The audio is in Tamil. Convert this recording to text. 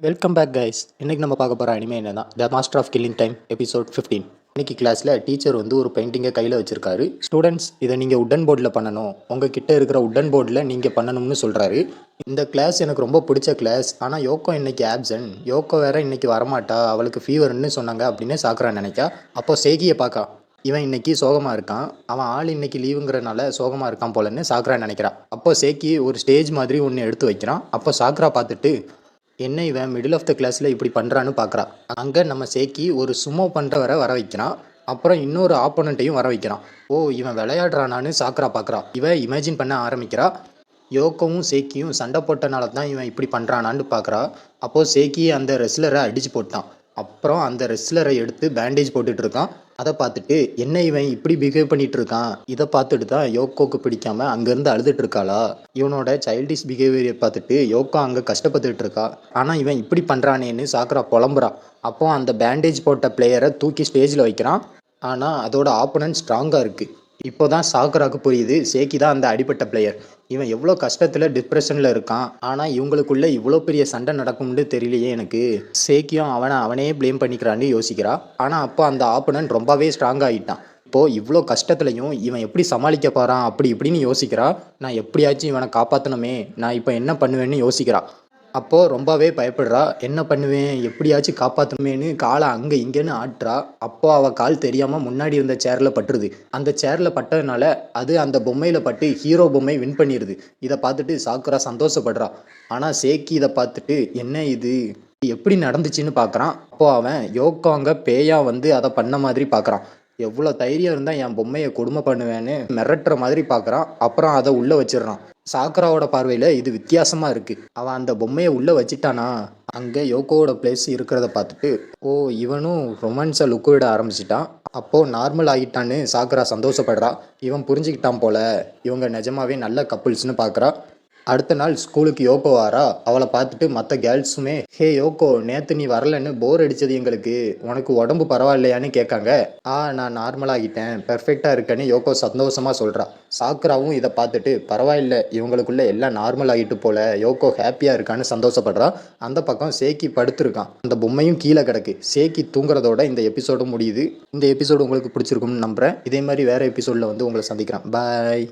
Welcome back guys. இன்னைக்கு நம்ம பார்க்க போகிற அனிமே என்னன்னா the master of killing time episode 15. இன்னைக்கு கிளாஸில் டீச்சர் வந்து ஒரு பெயிண்டிங்கை கையில் வச்சிருக்காரு. ஸ்டூடெண்ட்ஸ், இதை நீங்கள் உட்டன் போர்டில் பண்ணணும், உங்ககிட்ட இருக்கிற உட்டன் போர்டில் நீங்கள் பண்ணணும்னு சொல்கிறாரு. இந்த கிளாஸ் எனக்கு ரொம்ப பிடிச்ச கிளாஸ், ஆனால் யோக்கோ இன்னைக்கு ஆப்சன்ட், யோக்கோ வேற இன்னைக்கு வரமாட்டா, அவளுக்கு ஃபீவர்னு சொன்னாங்க அப்படின்னு சாக்குறா நினைக்கா. அப்போ சேகியை பார்க்கா. இவன் இன்னைக்கு சோகமாக இருக்கான், அவன் ஆள் இன்னைக்கு லீவுங்கிறனால சோகமாக இருக்கான் போலன்னு சாக்குறா நினைக்கிறா. அப்போ சேக்கி ஒரு ஸ்டேஜ் மாதிரி ஒன்று எடுத்து வைக்கிறான். அப்போ சாக்குறா பார்த்துட்டு என்ன இவன் மிடில் ஆஃப் த கிளாஸில் இப்படி பண்ணுறான்னு பார்க்குறா. அங்கே நம்ம சேக்கி ஒரு சுமோ பண்ணுறவரை வர வைக்கிறான். அப்புறம் இன்னொரு ஆப்போனண்ட்டையும் வர வைக்கிறான். ஓ, இவன் விளையாடுறானான்னு சாக்குறா பார்க்குறா. இவன் இமேஜின் பண்ண ஆரம்பிக்கிறா. யோக்கோவும் சேக்கியும் சண்டை போட்டனால தான் இவன் இப்படி பண்ணுறானான்னு பார்க்குறா. அப்போது சேக்கி அந்த ரெஸ்லரை அடித்து போட்டான். அப்புறம் அந்த ரெஸ்லரை எடுத்து பேண்டேஜ் போட்டுட்டு இருக்கான். அதை பார்த்துட்டு என்ன இவன் இப்படி பிஹேவ் பண்ணிட்டு இருக்கான், இதை பார்த்துட்டு தான் யோக்கோக்கு பிடிக்காம அங்கேருந்து அழுதுட்டு இருக்காளா. இவனோட சைல்டிஷ் பிஹேவியரை பார்த்துட்டு யோக்கோ அங்கே கஷ்டப்பட்டுட்டு இருக்கா. ஆனால் இவன் இப்படி பண்ணுறானேன்னு சாக்குறா புலம்புறா. அப்போ அந்த பேண்டேஜ் போட்ட பிளேயரை தூக்கி ஸ்டேஜில் வைக்கிறான். ஆனால் அதோட ஆப்போனன்ட் ஸ்ட்ராங்காக இருக்குது. இப்போ தான் சாக்குறாக்கு புரியுது சேக்கி தான் அந்த அடிப்பட்ட பிளேயர். இவன் எவ்வளோ கஷ்டத்தில் டிப்ரெஷனில் இருக்கான், ஆனால் இவங்களுக்குள்ள இவ்வளோ பெரிய சண்டை நடக்கும்னு தெரியலையே எனக்கு. சேக்கியும் அவனே ப்ளேம் பண்ணிக்கிறான்னு யோசிக்கிறா. ஆனால் அப்போ அந்த ஆப்போனன்ட் ரொம்பவே ஸ்ட்ராங் ஆகிட்டான். இப்போது இவ்வளோ கஷ்டத்துலையும் இவன் எப்படி சமாளிக்க போகிறான் அப்படி இப்படின்னு யோசிக்கிறா. நான் எப்படியாச்சும் இவனை காப்பாற்றணுமே, நான் இப்போ என்ன பண்ணுவேன்னு யோசிக்கிறா. அப்போது ரொம்பவே பயப்படுறா. என்ன பண்ணுவேன், எப்படியாச்சும் காப்பாற்றணுமேனு காலை அங்கே இங்கேன்னு ஆட்டுறா. அப்போது அவள் கால் தெரியாமல் முன்னாடி இருந்த சேரில் பட்டுருது. அந்த சேரில் பட்டதுனால அது அந்த பொம்மையில் பட்டு ஹீரோ பொம்மை வின் பண்ணிடுது. இதை பார்த்துட்டு சாக்குறா சந்தோஷப்படுறா. ஆனால் சேக்கி இதை பார்த்துட்டு என்ன இது எப்படி நடந்துச்சுன்னு பார்க்குறான். அப்போது அவன் யோக்கோ அங்கே பேயா வந்து அதை பண்ண மாதிரி பார்க்குறான். எவ்வளோ தைரியம் இருந்தால் என் பொம்மையை கொடுமை பண்ணுவேன்னு மிரட்டுற மாதிரி பார்க்குறான். அப்புறம் அதை உள்ளே வச்சிடுறான். சாக்குராவோட பார்வையில் இது வித்தியாசமாக இருக்குது. அவன் அந்த பொம்மையை உள்ளே வச்சிட்டானா. அங்கே யோக்கோவோட பிளேஸ் இருக்கிறத பார்த்துட்டு ஓ, இவனும் ரொமான்ஸை லுக்கு விட ஆரம்பிச்சிட்டான். அப்போது நார்மல் ஆகிட்டான்னு சாக்குரா சந்தோஷப்படுறா. இவன் புரிஞ்சுக்கிட்டான் போல இவங்க நிஜமாவே நல்ல கப்புள்ஸ்னு பார்க்குறா. அடுத்த நாள் ஸ்கூலுக்கு யோக்கோ வாரா. அவளை பார்த்துட்டு மற்ற கேர்ள்ஸுமே ஹே யோக்கோ, நேற்று நீ வரலன்னு போர் அடித்தது எங்களுக்கு, உனக்கு உடம்பு பரவாயில்லையான்னு கேட்காங்க. நான் நார்மலாகிட்டேன், பெர்ஃபெக்டாக இருக்கேன்னு யோக்கோ சந்தோஷமாக சொல்கிறா. சாக்குராவும் இதை பார்த்துட்டு பரவாயில்ல, இவங்களுக்குள்ள எல்லாம் நார்மல் ஆகிட்டு போல, யோக்கோ ஹாப்பியாக இருக்கான்னு சந்தோஷப்படுறா. அந்த பக்கம் சேக்கி படுத்துருக்கான். அந்த பொம்மையும் கீழே கிடக்கு. சேக்கி தூங்குறதோட இந்த எபிசோடும் முடியுது. இந்த எபிசோடு உங்களுக்கு பிடிச்சிருக்கும்னு நம்புகிறேன். இதே மாதிரி வேறு எபிசோடில் வந்து உங்களை சந்திக்கிறேன். பாய்.